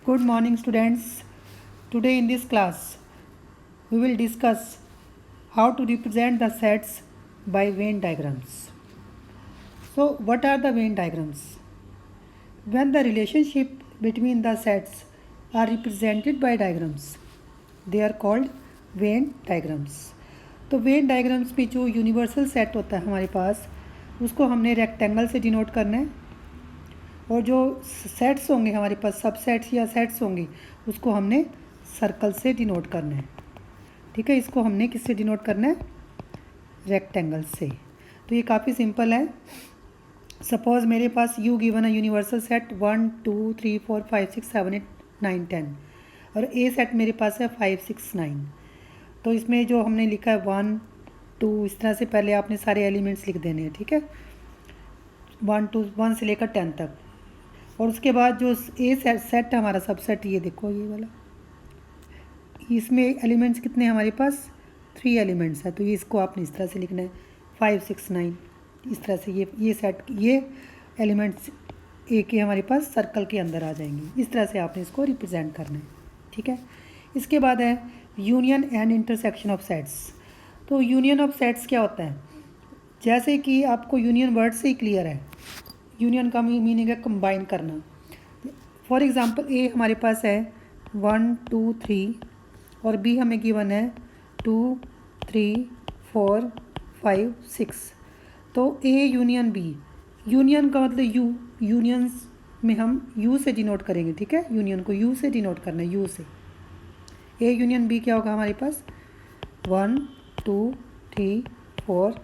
Good morning, students. Today in this class, we will discuss how to represent the sets by Venn diagrams. So, what are the Venn diagrams? When the relationship between the sets are represented by diagrams, they are called Venn diagrams. तो Venn diagrams में जो universal set होता है हमारे पास, उसको हमने rectangle से denote करना है, और जो सेट्स होंगे हमारे पास, सब सेट्स या सेट्स होंगे, उसको हमने सर्कल से डिनोट करना है. ठीक है, इसको हमने किससे डिनोट करना है? रेक्टेंगल से. तो ये काफ़ी सिंपल है. सपोज मेरे पास यू गिवन है यूनिवर्सल सेट 1 2 3 4 5 6 7 8 9 10, और ए सेट मेरे पास है 5 6 9. तो इसमें जो हमने लिखा है 1 2, इस तरह से पहले आपने सारे एलिमेंट्स लिख देने हैं. ठीक है, 1 से लेकर 10 तक. और उसके बाद जो ए सेट हमारा सबसेट, ये देखो ये वाला, इसमें एलिमेंट्स कितने हैं हमारे पास? 3 एलिमेंट्स है. तो ये इसको आपने इस तरह से लिखना है 5 6 9, इस तरह से ये सेट, ये एलिमेंट्स ए के हमारे पास सर्कल के अंदर आ जाएंगे. इस तरह से आपने इसको रिप्रेजेंट करना है. ठीक है, इसके बाद है union and intersection of sets. तो यूनियन ऑफ सेट्स क्या होता है? जैसे कि आपको यूनियन वर्ड से ही क्लियर है. यूनियन का मीनिंग है कंबाइन करना. फॉर एग्जांपल ए हमारे पास है 1 2 3, और बी हमें गिवन है 2 3 4 5 6. तो ए यूनियन बी, यूनियन का मतलब यू, यूनियंस में हम यू से डिनोट करेंगे. ठीक है, यूनियन को यू से डिनोट करना है, यू से. ए यूनियन बी क्या होगा हमारे पास? 1 2 3 4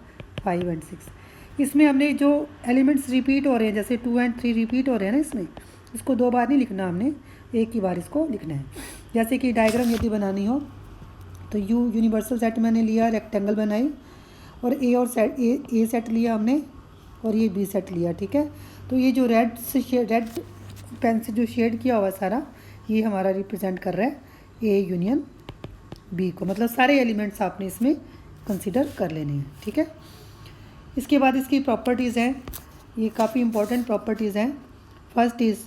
5 एंड 6. इसमें हमने जो एलिमेंट्स रिपीट हो रहे हैं, जैसे 2 और 3 रिपीट हो रहे हैं ना, इसमें इसको 2 बार नहीं लिखना, हमने एक ही बार इसको लिखना है. जैसे कि डायग्राम यदि बनानी हो तो यू यूनिवर्सल सेट मैंने लिया, रेक्टेंगल बनाई, और ए और सेट ए सेट लिया हमने, और ये बी सेट लिया. ठीक है, तो ये जो रेड पेन से जो शेड किया हुआ सारा, ये हमारा रिप्रेजेंट कर रहा है ए यूनियन बी को. मतलब सारे एलिमेंट्स आपने इसमें कंसिडर कर लेने हैं. ठीक है, इसके बाद इसकी प्रॉपर्टीज़ हैं, ये काफ़ी इंपॉर्टेंट प्रॉपर्टीज़ हैं. First is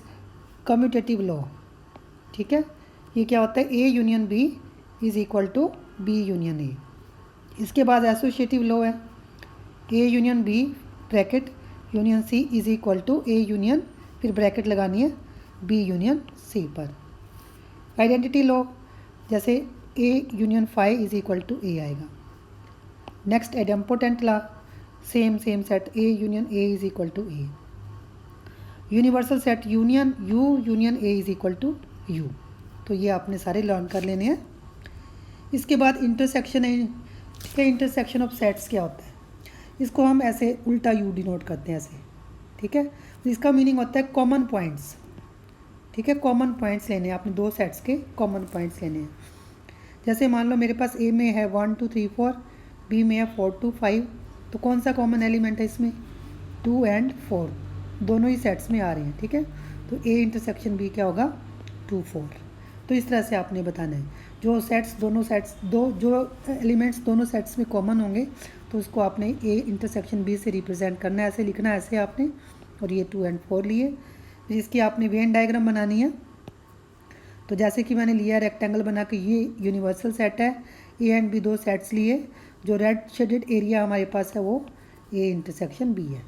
commutative law. ठीक है, ये क्या होता है? A union B is equal to B union A. इसके बाद एसोसिएटिव लॉ है, A union B bracket union C is equal to A union, फिर ब्रैकेट लगानी है बी यूनियन सी पर. आइडेंटिटी लॉ, जैसे A union five is equal to A आएगा. Next idempotent law, same set, A union A is equal to A. Universal set union U union A is equal to U. तो ये आपने सारे learn कर लेने हैं. इसके बाद इंटरसेक्शन है. ठीक है, इंटरसेक्शन ऑफ सेट्स क्या होता है? इसको हम ऐसे उल्टा यू डिनोट करते हैं ऐसे. ठीक है, तो इसका मीनिंग होता है कॉमन पॉइंट्स. ठीक है, कॉमन पॉइंट्स लेने हैं आपने, 2 सेट्स के कॉमन पॉइंट्स लेने हैं. जैसे मान लो मेरे पास ए में है 1 2 3 4, बी में है 4 2 5. तो कौन सा कॉमन एलिमेंट है इसमें? 2 और 4, दोनों ही सेट्स में आ रहे हैं. ठीक है, तो ए इंटरसेक्शन बी क्या होगा? 2 4. तो इस तरह से आपने बताना है. जो एलिमेंट्स दोनों सेट्स में कॉमन होंगे, तो उसको आपने ए इंटरसेक्शन बी से रिप्रेजेंट करना है. ऐसे लिखना है, ऐसे आपने. और ये 2 और 4 लिए. जिसकी आपने वेन डायग्राम बनानी है. तो जैसे कि मैंने लिया रेक्टेंगल बना के, ये यूनिवर्सल सेट है. ए एंड बी 2 सेट्स लिए. जो रेड शेडेड एरिया हमारे पास है वो ए इंटरसेक्शन बी है.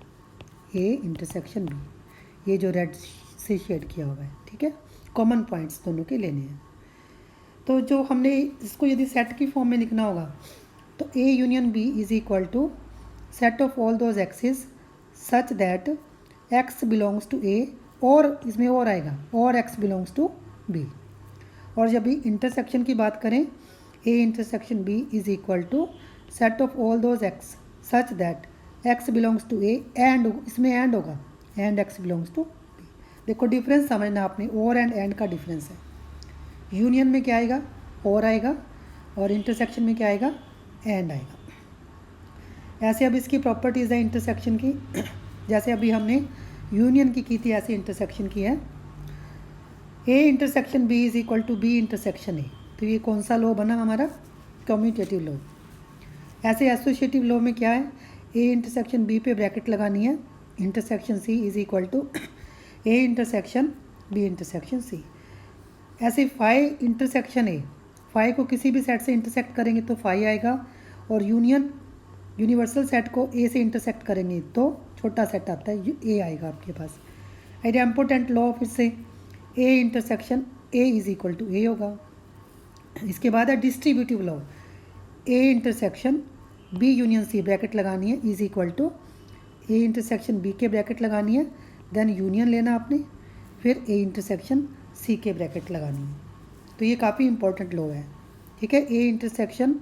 ए इंटरसेक्शन बी, ये जो रेड से शेड किया हुआ है. ठीक है, कॉमन पॉइंट्स दोनों के लेने हैं. तो जो हमने इसको यदि सेट की फॉर्म में लिखना होगा, तो A union B is equal to set of all those x's such that x belongs to A, और इसमें और आएगा, और एक्स बिलोंग्स टू बी. और जब भी इंटरसेक्शन की बात करें, A intersection B is equal to set of all those X such that x belongs to A, and इसमें एंड होगा, and X belongs to B. देखो डिफरेंस समझना आपने, और एंड का डिफरेंस है. यूनियन में क्या आएगा? और आएगा, और इंटरसेक्शन में क्या आएगा? एंड आएगा. ऐसे अब इसकी प्रॉपर्टीज़ है इंटरसेक्शन की. जैसे अभी हमने यूनियन की थी, ऐसे इंटरसेक्शन की है. A intersection B is equal to B intersection A. तो ये कौन सा लॉ बना हमारा? Commutative law. ऐसे एसोसिएटिव लॉ में क्या है? ए इंटरसेक्शन बी पे ब्रैकेट लगानी है, intersection C is equal to A intersection B intersection C. ऐसे फाई इंटरसेक्शन ए, फाई को किसी भी सेट से इंटरसेक्ट करेंगे तो फाई आएगा, और यूनिवर्सल सेट को ए से इंटरसेक्ट करेंगे तो छोटा सेट आता है ए आएगा आपके पास। आइडेम्पोटेंट लॉ फिर से A intersection A is equal to A होगा। इसके बाद है distributive law, A intersection B union C bracket लगानी है is equal to A intersection B के ब्रैकेट लगानी है, देन यूनियन लेना आपने, फिर ए इंटरसेक्शन सी के ब्रैकेट लगानी है। तो ये काफ़ी इंपॉर्टेंट लॉ है, ठीक है। ए इंटरसेक्शन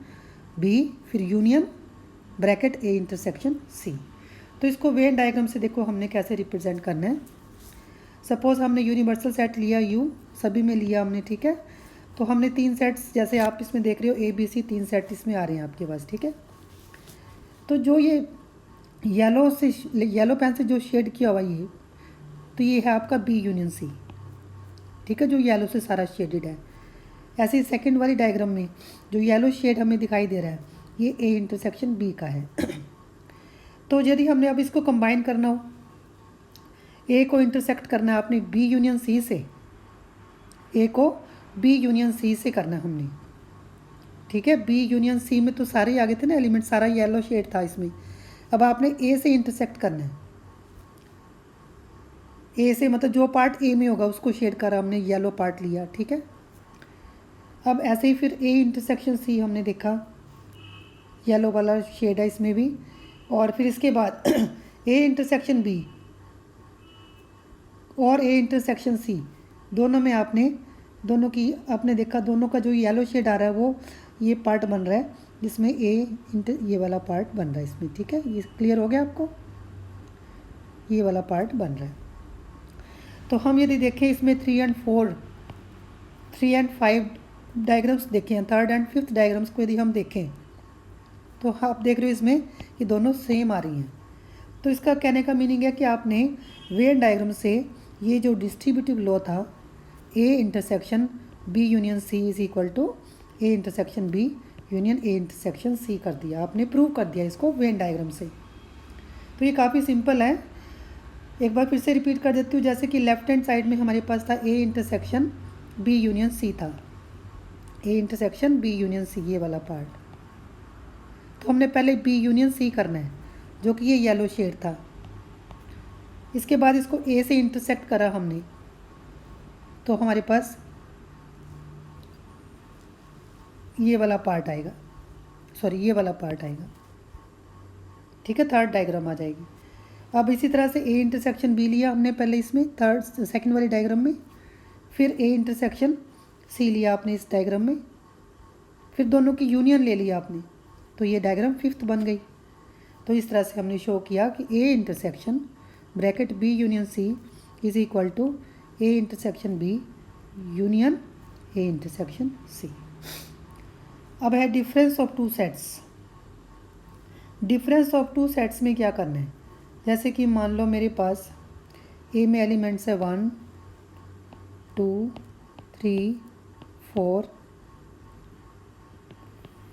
बी फिर union bracket A intersection C. तो इसको वेन डायग्राम से देखो हमने कैसे रिप्रेजेंट करना है। सपोज हमने यूनिवर्सल सेट लिया यू, सभी में लिया हमने, ठीक है। तो हमने 3 सेट्स, जैसे आप इसमें देख रहे हो ए बी सी 3 सेट इसमें आ रहे हैं आपके पास, ठीक है। तो जो ये येलो पेन से जो शेड किया हुआ ये, तो ये है आपका बी यूनियन सी, ठीक है, जो येलो से सारा शेडेड है। ऐसे ही सेकंड वाली डायग्राम में जो येलो शेड हमें दिखाई दे रहा है ये ए इंटरसेक्शन बी का है। तो यदि हमने अब इसको कंबाइन करना हो, ए को इंटरसेक्ट करना है आपने बी यूनियन सी से, ए को बी यूनियन सी से करना है हमने, ठीक है। बी यूनियन सी में तो सारे आ गए थे ना एलिमेंट, सारा येलो शेड था इसमें। अब आपने ए से इंटरसेक्ट करना है, ए से मतलब जो पार्ट ए में होगा उसको शेड करा हमने, येलो पार्ट लिया, ठीक है। अब ऐसे ही फिर ए इंटरसेक्शन सी हमने देखा, येलो वाला शेड है इसमें भी, और फिर इसके बाद ए इंटरसेक्शन बी और ए इंटरसेक्शन सी दोनों में दोनों की आपने देखा, दोनों का जो येलो शेड आ रहा है वो ये पार्ट बन रहा है जिसमें ये वाला पार्ट बन रहा है इसमें, ठीक है। ये क्लियर हो गया आपको, ये वाला पार्ट बन रहा है। तो हम यदि देखें इसमें 3 एंड 5 डायग्राम्स देखें, 3rd एंड 5th डायग्राम्स को यदि हम देखें तो आप देख रहे हो इसमें ये दोनों सेम आ रही हैं। तो इसका कहने का मीनिंग है कि आपने वेन डायग्राम से ये जो डिस्ट्रीब्यूटिव लॉ था A intersection B union C is equal to A intersection B union A intersection C कर दिया, आपने प्रूव कर दिया इसको वेन डायग्राम से। तो ये काफ़ी सिंपल है। एक बार फिर से रिपीट कर देती हूँ, जैसे कि लेफ्ट हैंड साइड में हमारे पास था A intersection B union C था, A intersection B union C ये वाला पार्ट। तो हमने पहले बी यूनियन सी करना है जो कि ये येलो शेड था। इसके बाद इसको ए से इंटरसेक्ट करा हमने, तो हमारे पास ये वाला पार्ट आएगा, सॉरी ये वाला पार्ट आएगा, ठीक है। 3rd डायग्राम आ जाएगी। अब इसी तरह से ए इंटरसेक्शन बी लिया हमने पहले इसमें सेकंड वाली डायग्राम में, फिर ए इंटरसेक्शन सी लिया आपने इस डायग्राम में, फिर दोनों की यूनियन ले लिया आपने, तो ये डायग्राम 5th बन गई। तो इस तरह से हमने शो किया कि A intersection bracket B union C is equal to A intersection B union A intersection C. अब है difference of 2 sets. Difference of 2 sets में क्या करना है, जैसे कि मान लो मेरे पास ए में एलिमेंट्स है 1 2 3 4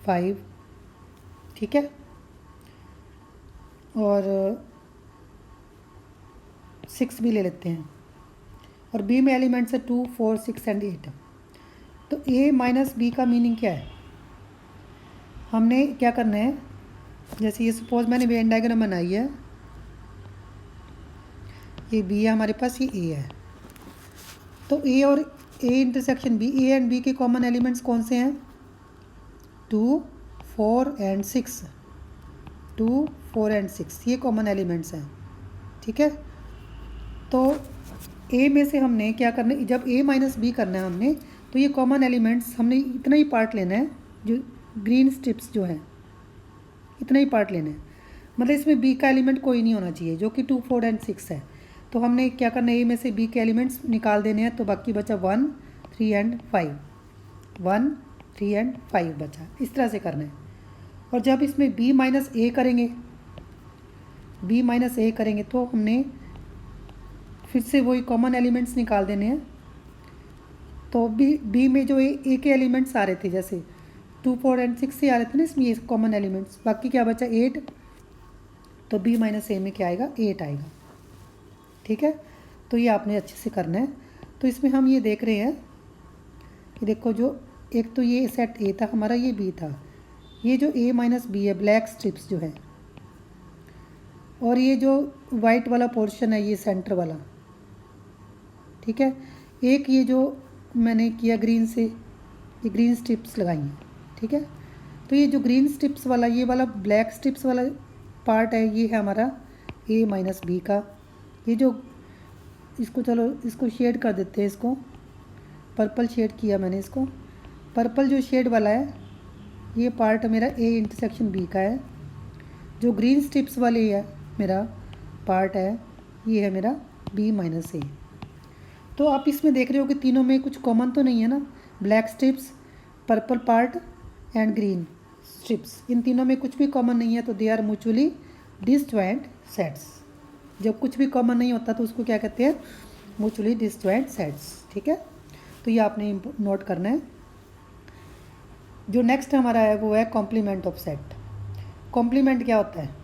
5, ठीक है, और 6 भी ले लेते हैं, और बी में एलिमेंट्स है 2 4 6 एंड 8। तो ए माइनस बी का मीनिंग क्या है, हमने क्या करना है, जैसे ये सपोज मैंने वेन डायग्राम बनाई है, ये बी है हमारे पास, ये ए है। तो ए और A intersection B, A and B के कॉमन एलिमेंट्स कौन से हैं, 2 4 एंड 6, 2 4 एंड 6 ये कॉमन एलिमेंट्स हैं, ठीक है। तो ए में से हमने क्या करना है, जब ए माइनस बी करना है हमने, तो ये कॉमन एलिमेंट्स हमने इतना ही पार्ट लेना है, जो ग्रीन स्ट्रिप्स जो हैं इतना ही पार्ट लेना है, मतलब इसमें बी का एलिमेंट कोई नहीं होना चाहिए, जो कि 2 4 एंड 6 है। तो हमने क्या करना है, ए में से बी के एलिमेंट्स निकाल देने हैं, तो बाकी बचा 1 3 एंड 5, 1 3 एंड 5 बचा, इस तरह से करना है। और जब इसमें b माइनस ए करेंगे, b माइनस ए करेंगे तो हमने फिर से वही कॉमन एलिमेंट्स निकाल देने हैं। तो b में जो ए के एलिमेंट्स आ रहे थे, जैसे 2 4 एंड 6 से आ रहे थे ना इसमें ये कॉमन एलिमेंट्स, बाकी क्या बचा 8, तो b माइनस ए में क्या आएगा 8 आएगा, ठीक है। तो ये आपने अच्छे से करना है। तो इसमें हम ये देख रहे हैं ये देखो, जो एक तो ये सेट ए था हमारा, ये बी था, ये जो ए माइनस बी है ब्लैक स्ट्रिप्स जो है, और ये जो वाइट वाला पोर्शन है ये सेंटर वाला, ठीक है। एक ये जो मैंने किया ग्रीन से, ये ग्रीन स्ट्रिप्स लगाई हैं, ठीक है। तो ये जो ग्रीन स्ट्रिप्स वाला, ये वाला ब्लैक स्ट्रिप्स वाला पार्ट है, ये है हमारा ए माइनस बी का। ये जो इसको, चलो इसको शेड कर देते हैं, इसको पर्पल शेड किया मैंने इसको। पर्पल जो शेड वाला है ये पार्ट मेरा ए इंटरसेक्शन बी का है। जो ग्रीन स्ट्रिप्स वाली है मेरा पार्ट है, ये है मेरा बी माइनस ए। तो आप इसमें देख रहे हो कि तीनों में कुछ कॉमन तो नहीं है ना, black strips, purple part and green strips, इन तीनों में कुछ भी कॉमन नहीं है, तो they are mutually disjoint sets. जब कुछ भी कॉमन नहीं होता तो उसको क्या कहते हैं, म्यूचुअली डिसजॉइंट सेट्स, ठीक है। तो ये आपने नोट करना है। जो नेक्स्ट हमारा है वो है कॉम्प्लीमेंट ऑफ सेट। कॉम्प्लीमेंट क्या होता है?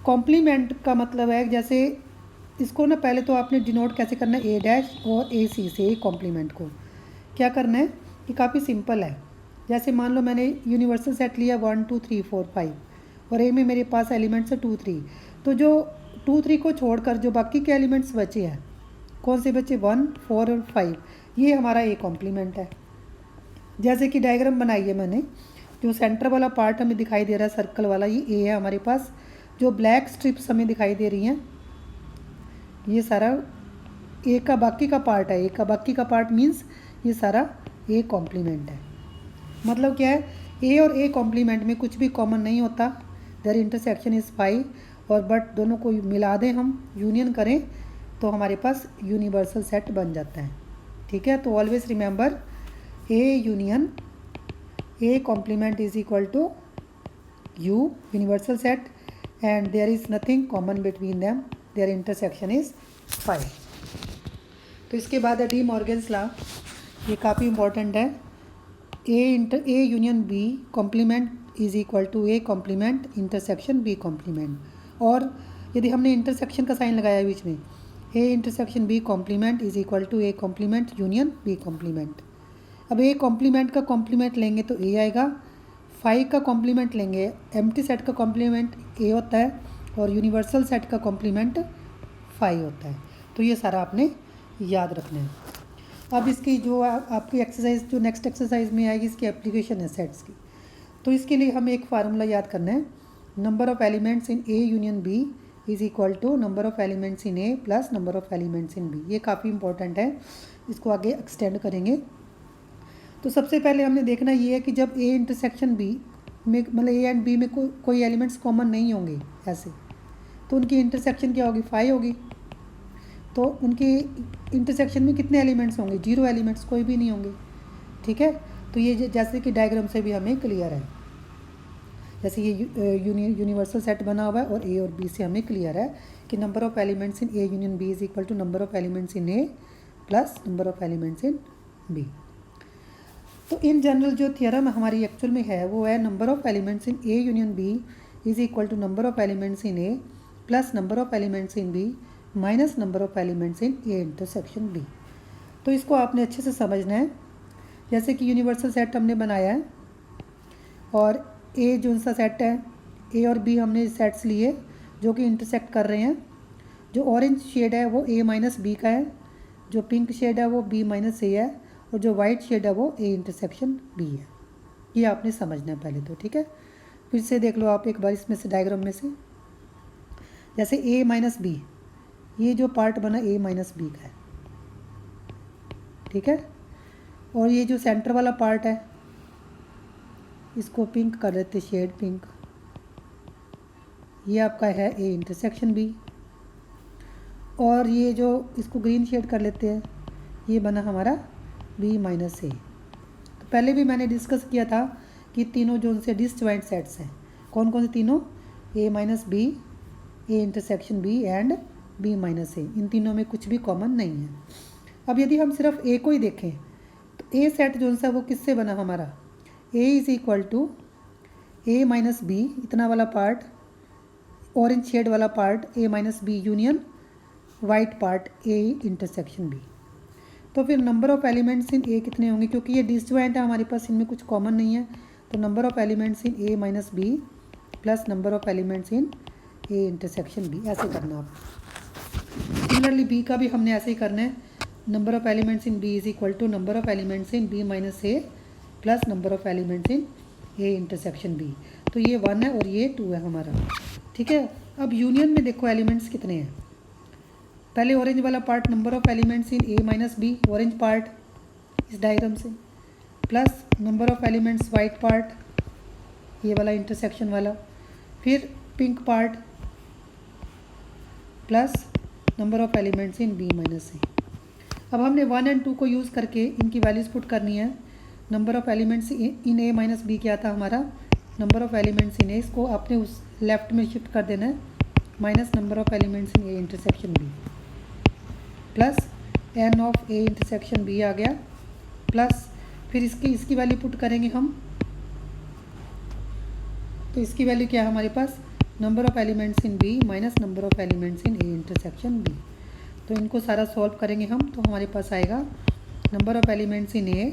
कॉम्प्लीमेंट का मतलब है, जैसे इसको ना पहले तो आपने डिनोट कैसे करना है, ए डैश और ए सी से कॉम्प्लीमेंट को क्या करना है, ये काफ़ी सिंपल है। जैसे मान लो मैंने यूनिवर्सल सेट लिया 1 2 3 4 5 और ए में मेरे पास एलिमेंट्स है 2 3, तो जो 2 3 को छोड़कर जो बाकी के एलिमेंट्स बचे हैं, कौन से बचे, 1 4 और 5, ये हमारा ए कॉम्प्लीमेंट है। जैसे कि डायग्राम बनाई है मैंने, जो सेंटर वाला पार्ट हमें दिखाई दे रहा है सर्कल वाला, ये ए है हमारे पास। जो ब्लैक स्ट्रिप्स हमें दिखाई दे रही हैं, ये सारा ए का बाकी का पार्ट है। ए का बाकी का पार्ट मीन्स ये सारा ए कॉम्प्लीमेंट है। मतलब क्या है, ए और ए कॉम्प्लीमेंट में कुछ भी कॉमन नहीं होता, देयर इंटरसेक्शन इज़ 5, और बट दोनों को मिला दें हम, यूनियन करें, तो हमारे पास यूनिवर्सल सेट बन जाता है, ठीक है। तो always remember, A union A complement is equal to U universal set, and there is nothing common between them, their intersection is 5। तो इसके बाद है डी मॉर्गन्स लॉ, ये काफ़ी इंपॉर्टेंट है। A union B complement is equal to A complement intersection B complement. और यदि हमने इंटरसेक्शन का साइन लगाया बीच में, A intersection B complement is equal to A complement union B complement. अब ए कॉम्प्लीमेंट का कॉम्प्लीमेंट लेंगे तो ए आएगा, 5 का कॉम्प्लीमेंट लेंगे, एम्प्टी सेट का कॉम्प्लीमेंट ए होता है, और यूनिवर्सल सेट का कॉम्प्लीमेंट 5 होता है। तो ये सारा आपने याद रखना है। अब इसकी जो आपकी एक्सरसाइज, जो नेक्स्ट एक्सरसाइज में आएगी, इसकी एप्लीकेशन है सेट्स की। तो इसके लिए हमें एक फार्मूला याद करना है, number of elements in A union B is equal to number of elements in A plus number of elements in B. ये काफ़ी इंपॉर्टेंट है, इसको आगे एक्सटेंड करेंगे। तो सबसे पहले हमने देखना ये है कि जब ए इंटरसेक्शन बी में, मतलब ए एंड बी में कोई एलिमेंट्स कॉमन नहीं होंगे ऐसे, तो उनकी इंटरसेक्शन क्या होगी, 5 होगी। तो उनके इंटरसेक्शन में कितने एलिमेंट्स होंगे, 0 एलिमेंट्स, कोई भी नहीं होंगे, ठीक है। तो ये जैसे कि डायग्राम से भी हमें क्लियर है, जैसे ये यूनिवर्सल सेट बना हुआ है और ए और बी से हमें क्लियर है कि number of elements in A union B is equal to number of elements in A plus number of elements in B. तो इन जनरल जो थियरम हमारी एक्चुअल में है वो है number of elements in A union B is equal to number of elements in A plus number of elements in B minus number of elements in A intersection B. तो इसको आपने अच्छे से समझना है। जैसे कि यूनिवर्सल सेट हमने बनाया है और ए जो सा सेट है, ए और बी हमने सेट्स लिए जो कि इंटरसेक्ट कर रहे हैं। जो ऑरेंज शेड है वो ए माइनस बी का है, जो पिंक शेड है वो बी माइनस ए है, और जो वाइट शेड है वो ए इंटरसेक्शन बी है। ये आपने समझना है पहले तो, ठीक है। फिर से देख लो आप एक बार इसमें से, डायग्राम में से, जैसे ए माइनस बी, ये जो पार्ट बना ए माइनस बी का है, ठीक है। और ये जो सेंटर वाला पार्ट है, इसको पिंक कर देते, शेड पिंक, ये आपका है ए इंटरसेक्शन बी। और ये जो इसको ग्रीन शेड कर लेते हैं, ये बना हमारा बी माइनस ए। तो पहले भी मैंने डिस्कस किया था कि तीनों जो उनसे डिसजॉइंट सेट्स हैं, कौन कौन से तीनों, A minus B, A intersection B and B minus A, इन तीनों में कुछ भी कॉमन नहीं है। अब यदि हम सिर्फ ए को ही देखें तो ए सेट जो सा वो किससे बना हमारा, A is equal to A minus B, इतना वाला पार्ट, ऑरेंज शेड वाला part A minus B union white part A intersection B. तो फिर number of elements in A कितने होंगे, क्योंकि ये डिसजॉइंट है हमारे पास, इनमें कुछ कॉमन नहीं है। तो number of elements in A minus B plus number of elements in A intersection B, ऐसे करना आप। सिमिलरली बी का भी हमने ऐसे ही करना है। Number of elements in B is equal to number of elements in B minus A plus number of elements in A intersection B. तो ये 1 है और ये 2 है हमारा, ठीक है। अब यूनियन में देखो एलिमेंट्स कितने हैं। पहले ऑरेंज वाला part number of elements in A minus B, orange part इस डायग्राम से, plus number of elements white part ये वाला इंटरसेक्शन वाला, फिर pink part plus number of elements in B minus A. अब हमने 1 और 2 को यूज़ करके इनकी वैल्यूज़ पुट करनी है। Number of elements in A minus B क्या था हमारा, number of elements in A, इसको आपने उस लेफ्ट में शिफ्ट कर देना है, minus number of elements in A intersection B plus N of A intersection B आ गया, प्लस फिर इसकी वैल्यू पुट करेंगे हम। तो इसकी वैल्यू क्या है हमारे पास, number of elements in B minus number of elements in A intersection B. तो इनको सारा सॉल्व करेंगे हम, तो हमारे पास आएगा number of elements in A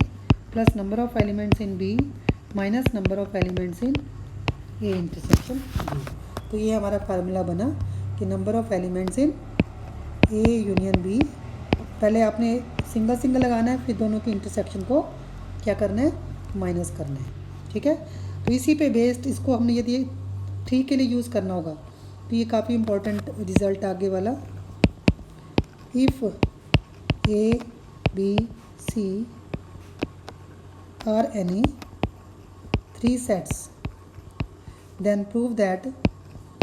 plus number of elements in B minus number of elements in A intersection B. तो ये हमारा फार्मूला बना कि number of elements in A union B, पहले आपने सिंगल सिंगल लगाना है, फिर दोनों के इंटरसेक्शन को क्या करना है, माइनस करना है, ठीक है। तो इसी पे बेस्ड इसको हमने यदि 3 के लिए यूज़ करना होगा तो ये काफ़ी इंपॉर्टेंट रिजल्ट आगे वाला, if A B C are any 3 sets then prove that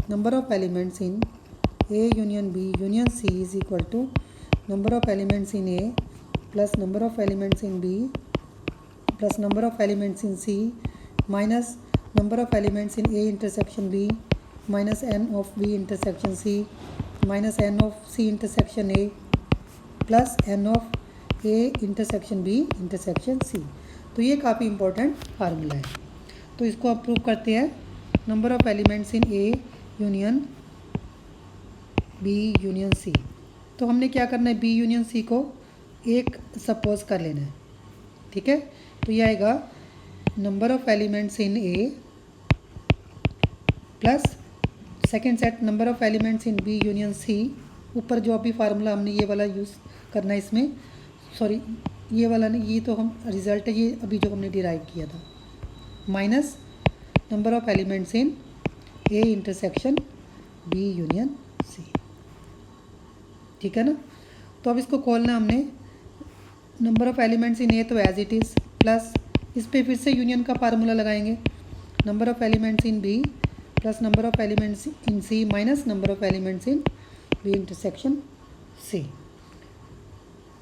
number of elements in A union B union C is equal to number of elements in A plus number of elements in B plus number of elements in C minus number of elements in A intersection B minus n of B intersection C minus n of C intersection A plus n of A intersection B intersection C। तो ये काफ़ी important formula है। तो इसको आप prove करते हैं, number of elements in A union B union C. तो हमने क्या करना है, बी यूनियन सी को एक सपोज कर लेना है, ठीक है। तो ये आएगा number of elements in A plus second set number of elements in B union C. ऊपर जो अभी फार्मूला हमने ये वाला यूज़ करना है इसमें, सॉरी ये वाला नहीं, ये तो हम रिज़ल्ट है ये अभी जो हमने डिराइव किया था, minus number of elements in A intersection B union C, ठीक है ना। तो अब इसको खोलना हमने, number of elements in A तो एज इट इज़, प्लस इस पर फिर से यूनियन का फार्मूला लगाएंगे, number of elements in B plus number of elements in C minus number of elements in B intersection C.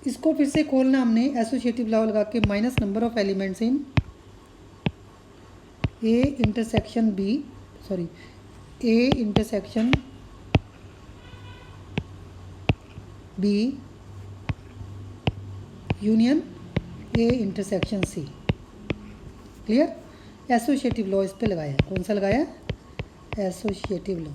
इसको फिर से खोलना हमने एसोसिएटिव लॉ लगा के, minus number of elements in A intersection B, sorry A intersection B union A intersection C. Clear, associative law इस पे लगाया, कौन सा लगाया, एसोसिएटिव लॉ।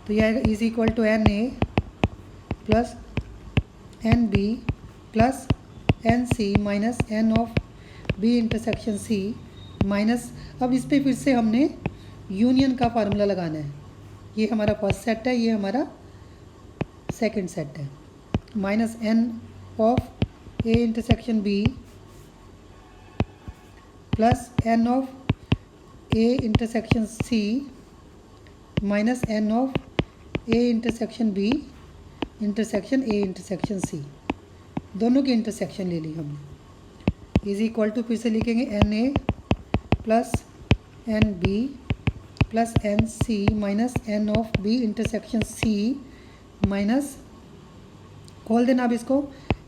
तो यह आएगा is equal to N A plus N B plus N C minus N of B intersection C minus, अब इस पर फिर से हमने यूनियन का फार्मूला लगाना है। ये हमारा फर्स्ट सेट है, ये हमारा सेकंड सेट है, minus N of A intersection B plus N of A intersection C minus N of A intersection B intersection A intersection C, दोनों की इंटरसेक्शन ले ली हमने, इज इक्वल टू फिर से लिखेंगे N A plus N B plus N C minus N of B intersection C minus, खोल देना अब इसको,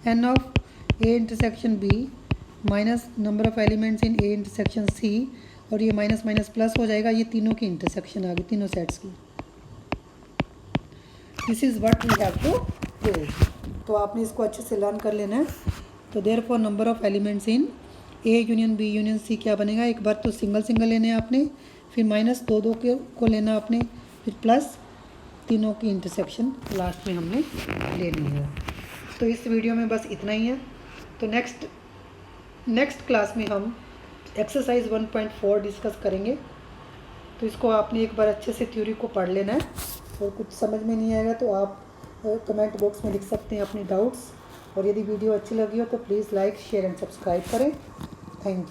N of A intersection B minus number of elements in A intersection C, और ये minus minus plus हो जाएगा, ये तीनों की इंटरसेक्शन आ गई, तीनों सेट्स की। This is what we have to prove. तो आपने इसको अच्छे से लर्न कर लेना है। तो therefore number of elements in A union B union C क्या बनेगा, एक बार तो सिंगल सिंगल लेने हैं आपने, फिर माइनस दो दो को लेना आपने, फिर प्लस तीनों की इंटरसेक्शन लास्ट में हमने लेनी है। तो इस वीडियो में बस इतना ही है। तो नेक्स्ट क्लास में हम एक्सरसाइज 1.4 डिस्कस करेंगे। तो इसको आपने एक बार अच्छे से थ्योरी को पढ़ लेना है, और कुछ समझ में नहीं आएगा तो आप कमेंट बॉक्स में लिख सकते हैं अपने डाउट्स। और यदि वीडियो अच्छी लगी हो तो please like share and subscribe करें। Thank you.